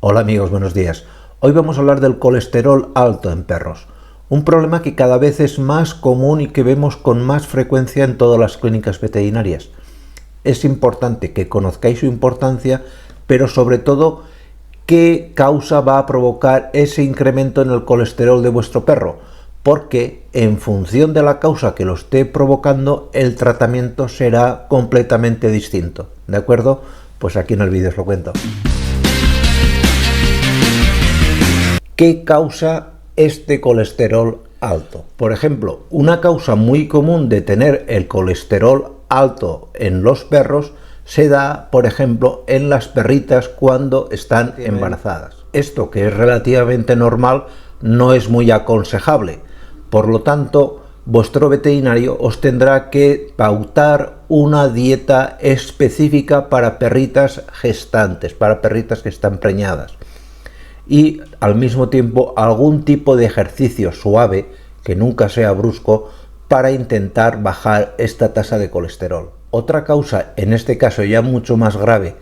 Hola amigos, buenos días. Hoy vamos a hablar del colesterol alto en perros, un problema que cada vez es más común y que vemos con más frecuencia en todas las clínicas veterinarias. Es importante que conozcáis su importancia, pero sobre todo qué causa va a provocar ese incremento en el colesterol de vuestro perro, porque en función de la causa que lo esté provocando, el tratamiento será completamente distinto. ¿De acuerdo? Pues aquí en el vídeo os lo cuento. ¿Qué causa este colesterol alto? Por ejemplo, una causa muy común de tener el colesterol alto en los perros se da, por ejemplo, en las perritas cuando están embarazadas. Esto, que es relativamente normal, no es muy aconsejable. Por lo tanto, vuestro veterinario os tendrá que pautar una dieta específica para perritas gestantes, para perritas que están preñadas. Y al mismo tiempo algún tipo de ejercicio suave, que nunca sea brusco, para intentar bajar esta tasa de colesterol. Otra causa, en este caso ya mucho más grave,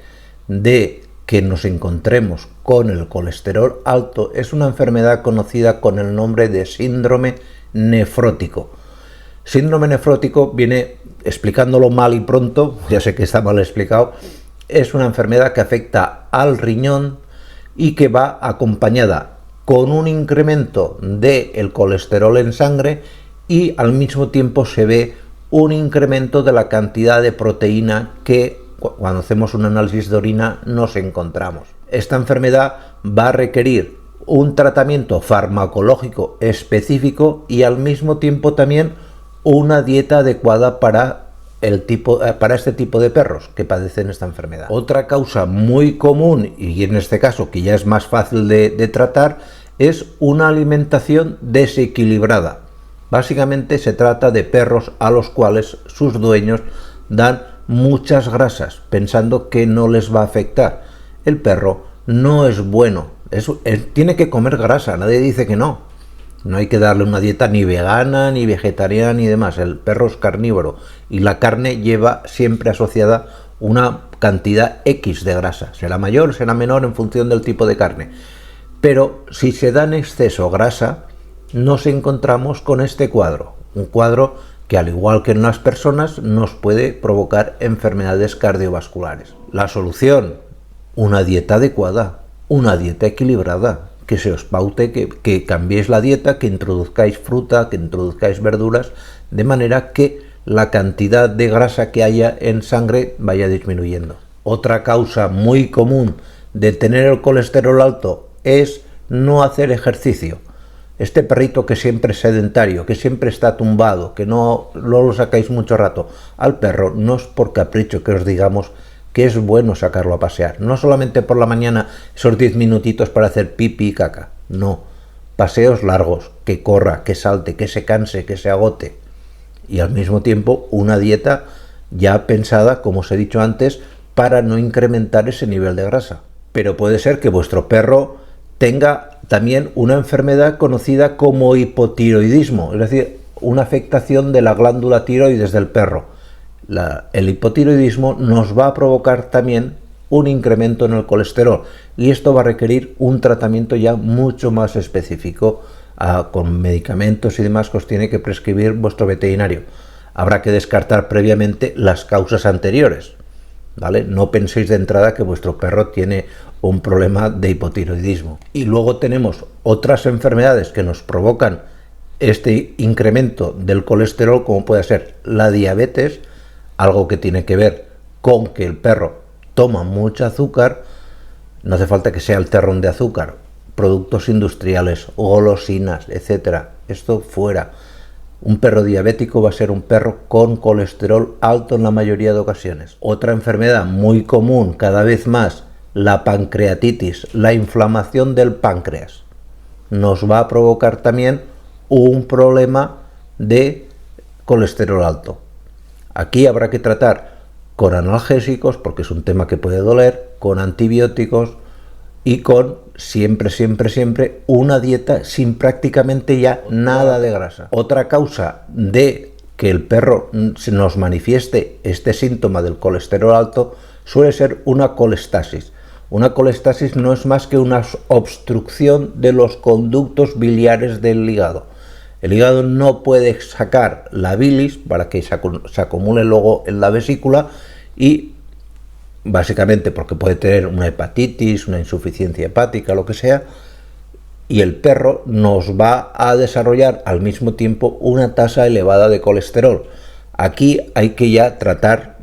de que nos encontremos con el colesterol alto es una enfermedad conocida con el nombre de síndrome nefrótico. Síndrome nefrótico viene, explicándolo mal y pronto, ya sé que está mal explicado, es una enfermedad que afecta al riñón y que va acompañada con un incremento del colesterol en sangre y al mismo tiempo se ve un incremento de la cantidad de proteína que cuando hacemos un análisis de orina nos encontramos. Esta enfermedad va a requerir un tratamiento farmacológico específico y al mismo tiempo también una dieta adecuada para este tipo de perros que padecen esta enfermedad. Otra causa muy común, y en este caso que ya es más fácil de tratar, es una alimentación desequilibrada. Básicamente se trata de perros a los cuales sus dueños dan muchas grasas, pensando que no les va a afectar. El perro no es bueno, tiene que comer grasa, nadie dice que no. No hay que darle una dieta ni vegana, ni vegetariana, ni demás. El perro es carnívoro y la carne lleva siempre asociada una cantidad X de grasa. Será mayor, será menor en función del tipo de carne. Pero si se da en exceso grasa, nos encontramos con este cuadro. Un cuadro que, al igual que en las personas, nos puede provocar enfermedades cardiovasculares. La solución: una dieta adecuada, una dieta equilibrada. Que se os paute, que cambiéis la dieta, que introduzcáis fruta, que introduzcáis verduras, de manera que la cantidad de grasa que haya en sangre vaya disminuyendo. Otra causa muy común de tener el colesterol alto es no hacer ejercicio. Este perrito que siempre es sedentario, que siempre está tumbado, que no lo sacáis mucho rato, al perro no es por capricho que os digamos que es bueno sacarlo a pasear, no solamente por la mañana esos 10 minutitos para hacer pipí y caca, no, paseos largos, que corra, que salte, que se canse, que se agote, y al mismo tiempo una dieta ya pensada, como os he dicho antes, para no incrementar ese nivel de grasa. Pero puede ser que vuestro perro tenga también una enfermedad conocida como hipotiroidismo, es decir, una afectación de la glándula tiroides del perro. El hipotiroidismo nos va a provocar también un incremento en el colesterol y esto va a requerir un tratamiento ya mucho más específico, con medicamentos y demás que os tiene que prescribir vuestro veterinario. Habrá que descartar previamente las causas anteriores, ¿vale? No penséis de entrada que vuestro perro tiene un problema de hipotiroidismo. Y luego tenemos otras enfermedades que nos provocan este incremento del colesterol, como puede ser la diabetes, algo que tiene que ver con que el perro toma mucho azúcar. No hace falta que sea el terrón de azúcar, productos industriales, golosinas, etcétera. Esto fuera. Un perro diabético va a ser un perro con colesterol alto en la mayoría de ocasiones. Otra enfermedad muy común, cada vez más, la pancreatitis, la inflamación del páncreas, nos va a provocar también un problema de colesterol alto. Aquí habrá que tratar con analgésicos, porque es un tema que puede doler, con antibióticos y con siempre una dieta sin prácticamente ya nada de grasa. Otra causa de que el perro se nos manifieste este síntoma del colesterol alto suele ser una colestasis. Una colestasis no es más que una obstrucción de los conductos biliares del hígado. El hígado no puede sacar la bilis para que se acumule luego en la vesícula y básicamente porque puede tener una hepatitis, una insuficiencia hepática, lo que sea, y el perro nos va a desarrollar al mismo tiempo una tasa elevada de colesterol. Aquí hay que ya tratar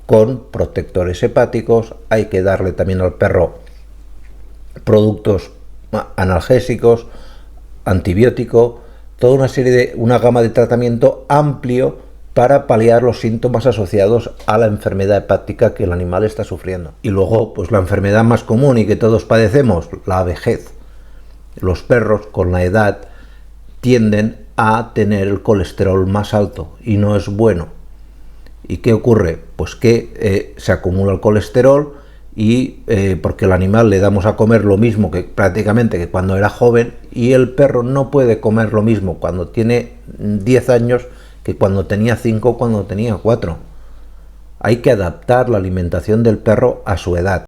con protectores hepáticos, hay que darle también al perro productos analgésicos, antibiótico, toda una gama de tratamiento amplio para paliar los síntomas asociados a la enfermedad hepática que el animal está sufriendo. Y luego, pues la enfermedad más común y que todos padecemos, la vejez. Los perros con la edad tienden a tener el colesterol más alto y no es bueno. ¿Y qué ocurre? Pues que se acumula el colesterol y porque al animal le damos a comer lo mismo que prácticamente que cuando era joven, y el perro no puede comer lo mismo cuando tiene 10 años que cuando tenía 5 o cuando tenía 4. Hay que adaptar la alimentación del perro a su edad.